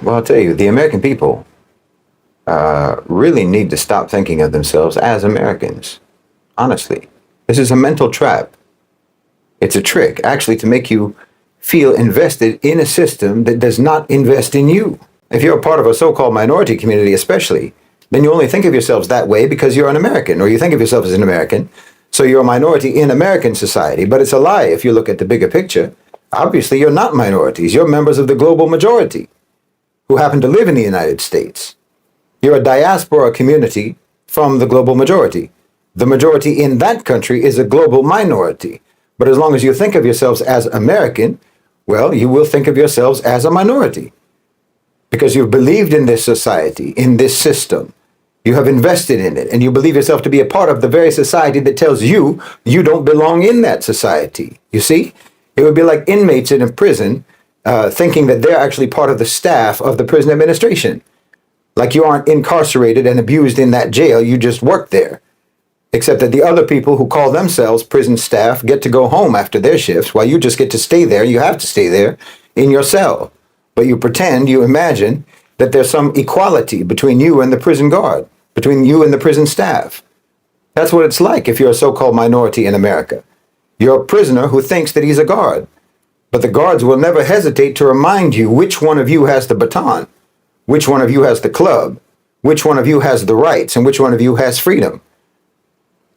Well, I'll tell you, the American people really need to stop thinking of themselves as Americans. Honestly, this is a mental trap. It's a trick, actually, to make you feel invested in a system that does not invest in you. If you're a part of a so called minority community, especially, then you only think of yourselves that way because you're an American, or you think of yourself as an American. So you're a minority in American society. But it's a lie if you look at the bigger picture. Obviously, you're not minorities. You're members of the global majority who happen to live in the United States. You're a diaspora community from the global majority. The majority in that country is a global minority. But as long as you think of yourselves as American, well, you will think of yourselves as a minority because you've believed in this society, in this system. You have invested in it, and you believe yourself to be a part of the very society that tells you you don't belong in that society. You see? It would be like inmates in a prison thinking that they're actually part of the staff of the prison administration. Like you aren't incarcerated and abused in that jail, you just work there. Except that the other people who call themselves prison staff get to go home after their shifts, while you just get to stay there. You have to stay there in your cell. But you pretend, you imagine that there's some equality between you and the prison guard, between you and the prison staff. That's what it's like if you're a so-called minority in America. You're a prisoner who thinks that he's a guard. But the guards will never hesitate to remind you which one of you has the baton, which one of you has the club, which one of you has the rights, and which one of you has freedom.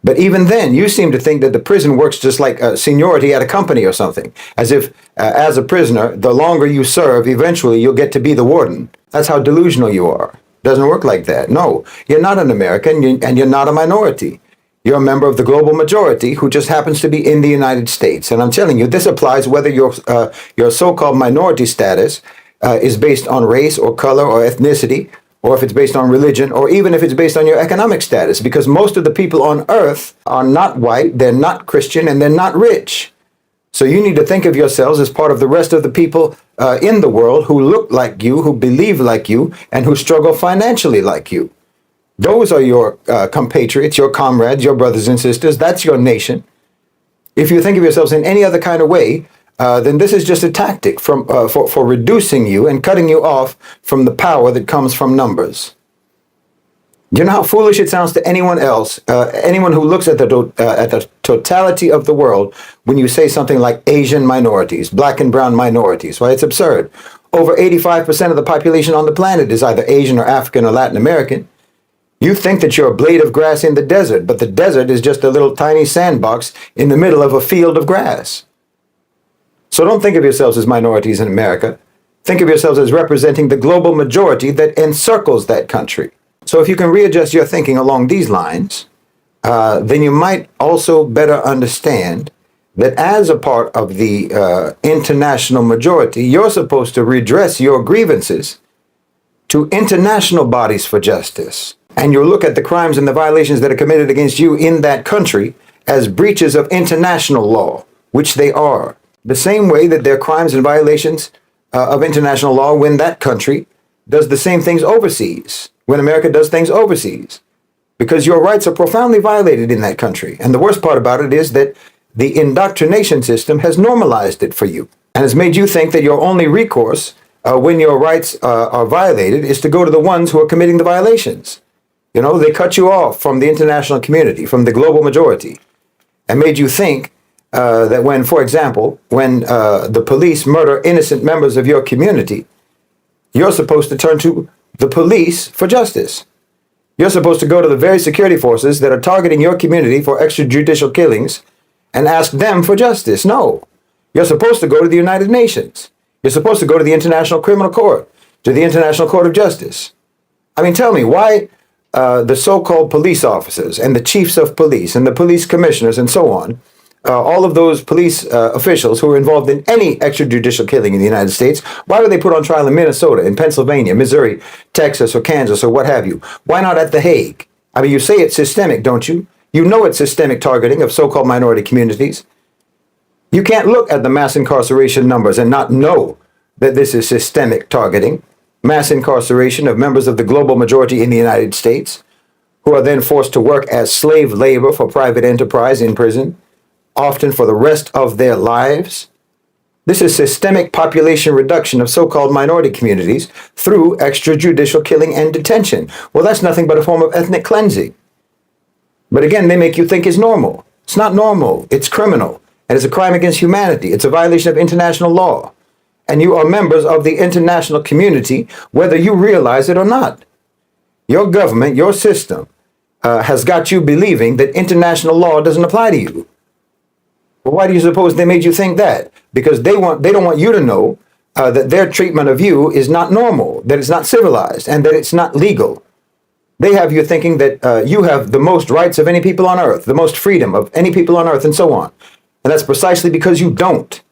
But even then, you seem to think that the prison works just like seniority at a company or something, as if as a prisoner, the longer you serve, eventually you'll get to be the warden. That's how delusional you are. Doesn't work like that. No, you're not an American and you're not a minority. You're a member of the global majority who just happens to be in the United States. And I'm telling you, this applies whether your so-called minority status is based on race or color or ethnicity, or if it's based on religion, or even if it's based on your economic status, because most of the people on earth are not white, they're not Christian, and they're not rich. So you need to think of yourselves as part of the rest of the people in the world who look like you, who believe like you, and who struggle financially like you. Those are your compatriots, your comrades, your brothers and sisters. That's your nation. If you think of yourselves in any other kind of way, then this is just a tactic for reducing you and cutting you off from the power that comes from numbers. You know how foolish it sounds to anyone else, anyone who looks at the totality of the world, when you say something like Asian minorities, black and brown minorities. Well, it's absurd. Over 85% of the population on the planet is either Asian or African or Latin American. You think that you're a blade of grass in the desert, but the desert is just a little tiny sandbox in the middle of a field of grass. So don't think of yourselves as minorities in America. Think of yourselves as representing the global majority that encircles that country. So if you can readjust your thinking along these lines, then you might also better understand that as a part of the international majority, you're supposed to redress your grievances to international bodies for justice. And you'll look at the crimes and the violations that are committed against you in that country as breaches of international law, which they are. The same way that there are crimes and violations of international law when that country does the same things overseas, when America does things overseas, because your rights are profoundly violated in that country. And the worst part about it is that the indoctrination system has normalized it for you and has made you think that your only recourse when your rights are violated is to go to the ones who are committing the violations. You know, they cut you off from the international community, from the global majority, and made you think that when, for example, when the police murder innocent members of your community, you're supposed to turn to the police for justice. You're supposed to go to the very security forces that are targeting your community for extrajudicial killings and ask them for justice. No, you're supposed to go to the United Nations. You're supposed to go to the International Criminal Court, to the International Court of Justice. I mean, tell me, why the so-called police officers and the chiefs of police and the police commissioners and so on, all of those police officials who are involved in any extrajudicial killing in the United States, why were they put on trial in Minnesota, in Pennsylvania, Missouri, Texas, or Kansas, or what have you? Why not at The Hague? I mean, you say it's systemic, don't you? You know it's systemic targeting of so-called minority communities. You can't look at the mass incarceration numbers and not know that this is systemic targeting, mass incarceration of members of the global majority in the United States, who are then forced to work as slave labor for private enterprise in prison, often for the rest of their lives. This is systemic population reduction of so-called minority communities through extrajudicial killing and detention. Well, that's nothing but a form of ethnic cleansing. But again, they make you think it's normal. It's not normal. It's criminal. And it's a crime against humanity. It's a violation of international law. And you are members of the international community, whether you realize it or not. Your government, your system, has got you believing that international law doesn't apply to you. Well, why do you suppose they made you think that? Because they don't want you to know that their treatment of you is not normal, that it's not civilized, and that it's not legal. They have you thinking that you have the most rights of any people on earth, the most freedom of any people on earth, and so on. And that's precisely because you don't.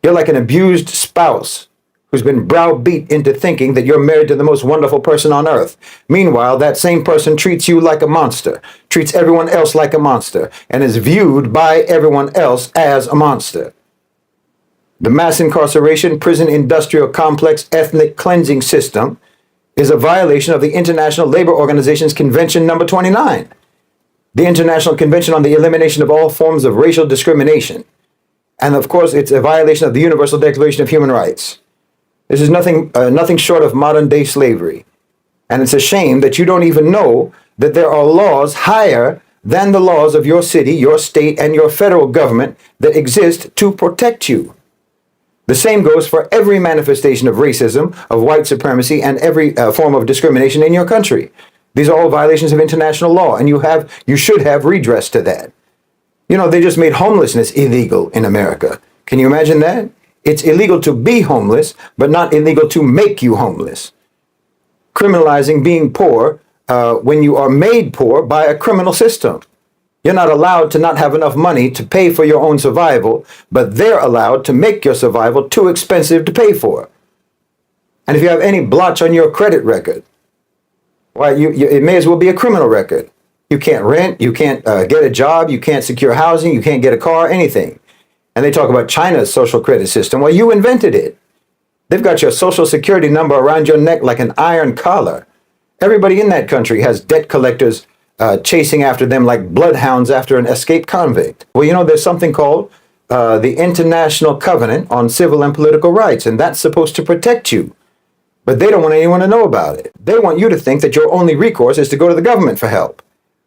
You're like an abused spouse who's been browbeat into thinking that you're married to the most wonderful person on earth. Meanwhile, that same person treats you like a monster, treats everyone else like a monster, and is viewed by everyone else as a monster. The mass incarceration, prison industrial complex, ethnic cleansing system is a violation of the International Labor Organization's Convention number 29, the International Convention on the Elimination of All Forms of Racial Discrimination. And of course, it's a violation of the Universal Declaration of Human Rights. This is nothing short of modern day slavery. And it's a shame that you don't even know that there are laws higher than the laws of your city, your state, and your federal government that exist to protect you. The same goes for every manifestation of racism, of white supremacy, and every form of discrimination in your country. These are all violations of international law, and you should have redress to that. You know, they just made homelessness illegal in America. Can you imagine that? It's illegal to be homeless, but not illegal to make you homeless. Criminalizing being poor when you are made poor by a criminal system. You're not allowed to not have enough money to pay for your own survival, but they're allowed to make your survival too expensive to pay for. And if you have any blotch on your credit record, why, it may as well be a criminal record. You can't rent, you can't get a job, you can't secure housing, you can't get a car, anything. And they talk about China's social credit system. Well, you invented it. They've got your social security number around your neck like an iron collar. Everybody in that country has debt collectors chasing after them like bloodhounds after an escaped convict. Well, you know, there's something called the International Covenant on Civil and Political Rights, and that's supposed to protect you. But they don't want anyone to know about it. They want you to think that your only recourse is to go to the government for help,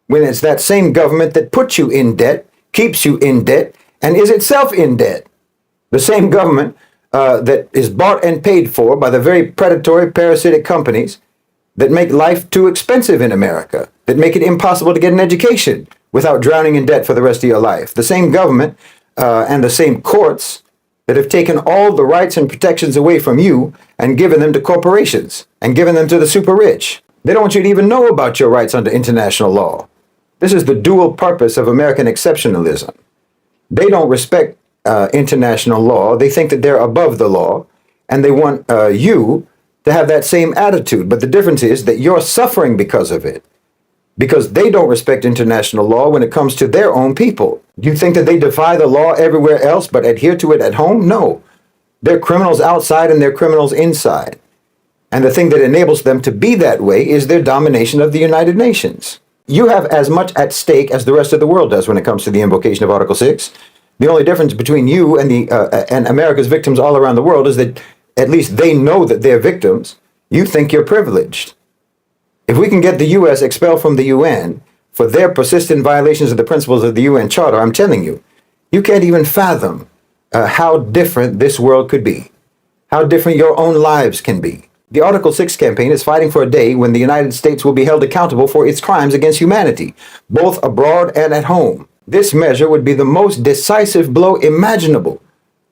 when it's that same government that puts you in debt, keeps you in debt, and is itself in debt. The same government that is bought and paid for by the very predatory, parasitic companies that make life too expensive in America, that make it impossible to get an education without drowning in debt for the rest of your life. The same government and the same courts that have taken all the rights and protections away from you and given them to corporations and given them to the super rich. They don't want you to even know about your rights under international law. This is the dual purpose of American exceptionalism. They don't respect international law. They think that they're above the law, and they want you to have that same attitude. But the difference is that you're suffering because of it, because they don't respect international law when it comes to their own people. You think that they defy the law everywhere else but adhere to it at home? No. They're criminals outside and they're criminals inside. And the thing that enables them to be that way is their domination of the United Nations. You have as much at stake as the rest of the world does when it comes to the invocation of Article 6. The only difference between you and and America's victims all around the world is that at least they know that they're victims. You think you're privileged. If we can get the U.S. expelled from the UN for their persistent violations of the principles of the UN Charter, I'm telling you, you can't even fathom how different this world could be, how different your own lives can be. The Article 6 campaign is fighting for a day when the United States will be held accountable for its crimes against humanity, both abroad and at home. This measure would be the most decisive blow imaginable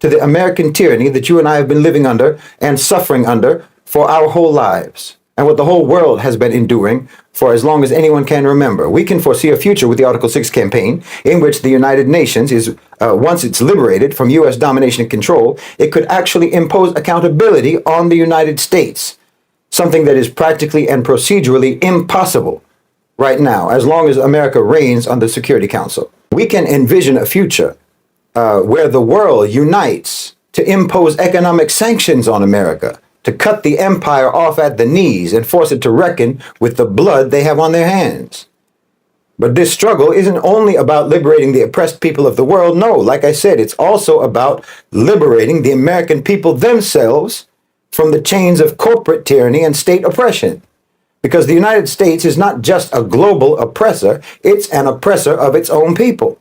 to the American tyranny that you and I have been living under and suffering under for our whole lives, and what the whole world has been enduring for as long as anyone can remember. We can foresee a future with the Article 6 campaign in which the United Nations is, once it's liberated from U.S. domination and control, it could actually impose accountability on the United States, something that is practically and procedurally impossible right now, as long as America reigns on the Security Council. We can envision a future where the world unites to impose economic sanctions on America, to cut the empire off at the knees and force it to reckon with the blood they have on their hands. But this struggle isn't only about liberating the oppressed people of the world. No, like I said, it's also about liberating the American people themselves from the chains of corporate tyranny and state oppression. Because the United States is not just a global oppressor, it's an oppressor of its own people.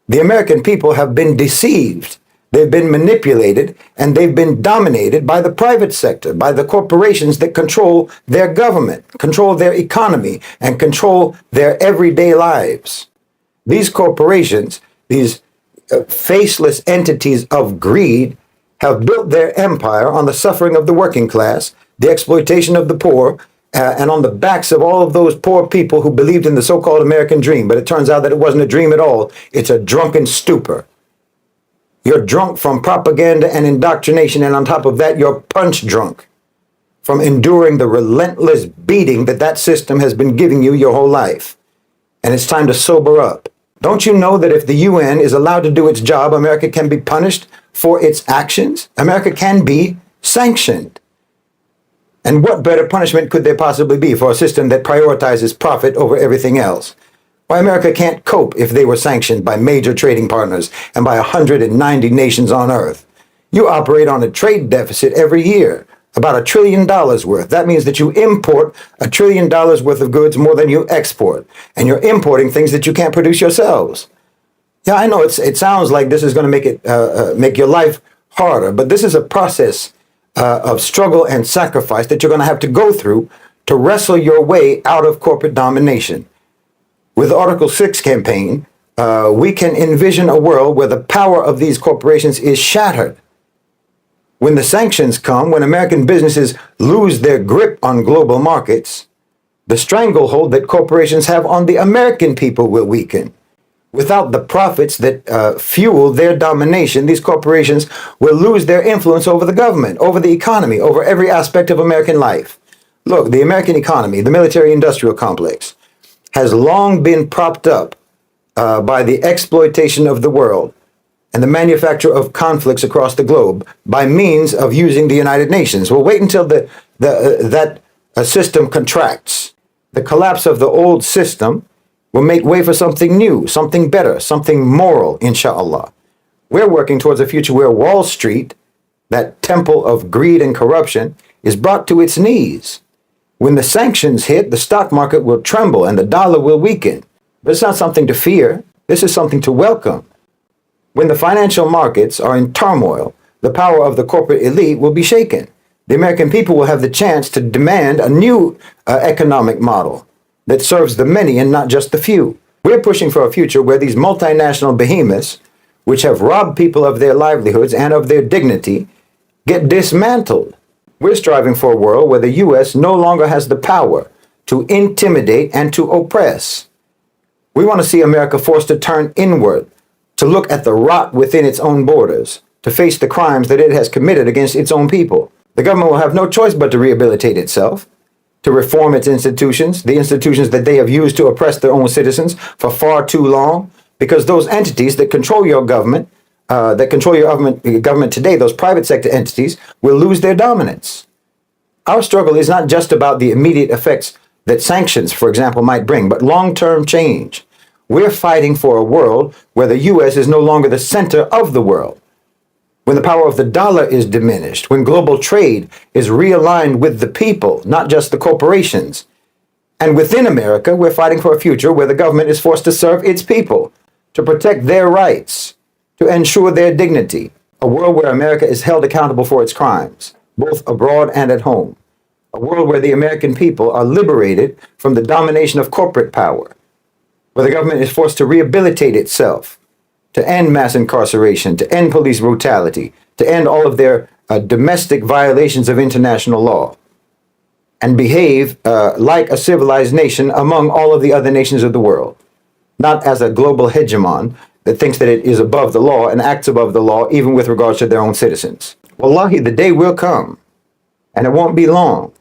The American people have been deceived, they've been manipulated, and they've been dominated by the private sector, by the corporations that control their government, control their economy, and control their everyday lives. These corporations, these faceless entities of greed, have built their empire on the suffering of the working class, the exploitation of the poor, and on the backs of all of those poor people who believed in the so-called American dream. But it turns out that it wasn't a dream at all. It's a drunken stupor. You're drunk from propaganda and indoctrination, and on top of that, you're punch drunk from enduring the relentless beating that that system has been giving you your whole life. And it's time to sober up. Don't you know that if the UN is allowed to do its job, America can be punished for its actions? America can be sanctioned. And what better punishment could there possibly be for a system that prioritizes profit over everything else? Why, America can't cope if they were sanctioned by major trading partners and by 190 nations on earth. You operate on a trade deficit every year, about $1 trillion worth. That means that you import $1 trillion worth of goods more than you export. And you're importing things that you can't produce yourselves. Yeah, I know it sounds like this is going to make your life harder, but this is a process of struggle and sacrifice that you're going to have to go through to wrestle your way out of corporate domination. With the Article 6 campaign, we can envision a world where the power of these corporations is shattered. When the sanctions come, when American businesses lose their grip on global markets, the stranglehold that corporations have on the American people will weaken. Without the profits that fuel their domination, these corporations will lose their influence over the government, over the economy, over every aspect of American life. Look, the American economy, the military-industrial complex, has long been propped up by the exploitation of the world and the manufacture of conflicts across the globe by means of using the United Nations. Well, wait until that system contracts. The collapse of the old system will make way for something new, something better, something moral, inshallah. We're working towards a future where Wall Street, that temple of greed and corruption, is brought to its knees. When the sanctions hit, the stock market will tremble and the dollar will weaken. But it's not something to fear. This is something to welcome. When the financial markets are in turmoil, the power of the corporate elite will be shaken. The American people will have the chance to demand a new economic model that serves the many and not just the few. We're pushing for a future where these multinational behemoths, which have robbed people of their livelihoods and of their dignity, get dismantled. We're striving for a world where the U.S. no longer has the power to intimidate and to oppress. We want to see America forced to turn inward, to look at the rot within its own borders, to face the crimes that it has committed against its own people. The government will have no choice but to rehabilitate itself, to reform its institutions, the institutions that they have used to oppress their own citizens for far too long, because those entities that control your government, government today, those private sector entities, will lose their dominance. Our struggle is not just about the immediate effects that sanctions, for example, might bring, but long-term change. We're fighting for a world where the U.S. is no longer the center of the world, when the power of the dollar is diminished, when global trade is realigned with the people, not just the corporations. And within America, we're fighting for a future where the government is forced to serve its people, to protect their rights, to ensure their dignity. A world where America is held accountable for its crimes, both abroad and at home. A world where the American people are liberated from the domination of corporate power, where the government is forced to rehabilitate itself, to end mass incarceration, to end police brutality, to end all of their domestic violations of international law, and behave like a civilized nation among all of the other nations of the world, not as a global hegemon that thinks that it is above the law and acts above the law even with regards to their own citizens. Wallahi, the day will come, and it won't be long,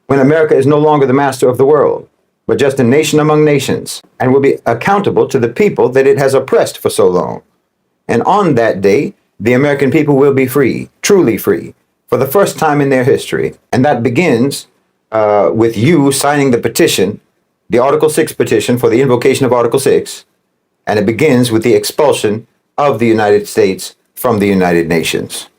when America is no longer the master of the world, but just a nation among nations, and will be accountable to the people that it has oppressed for so long. And on that day, the American people will be free, truly free, for the first time in their history. And that begins with you signing the petition the Article 6 petition for the invocation of Article 6, and it begins with the expulsion of the United States from the United Nations.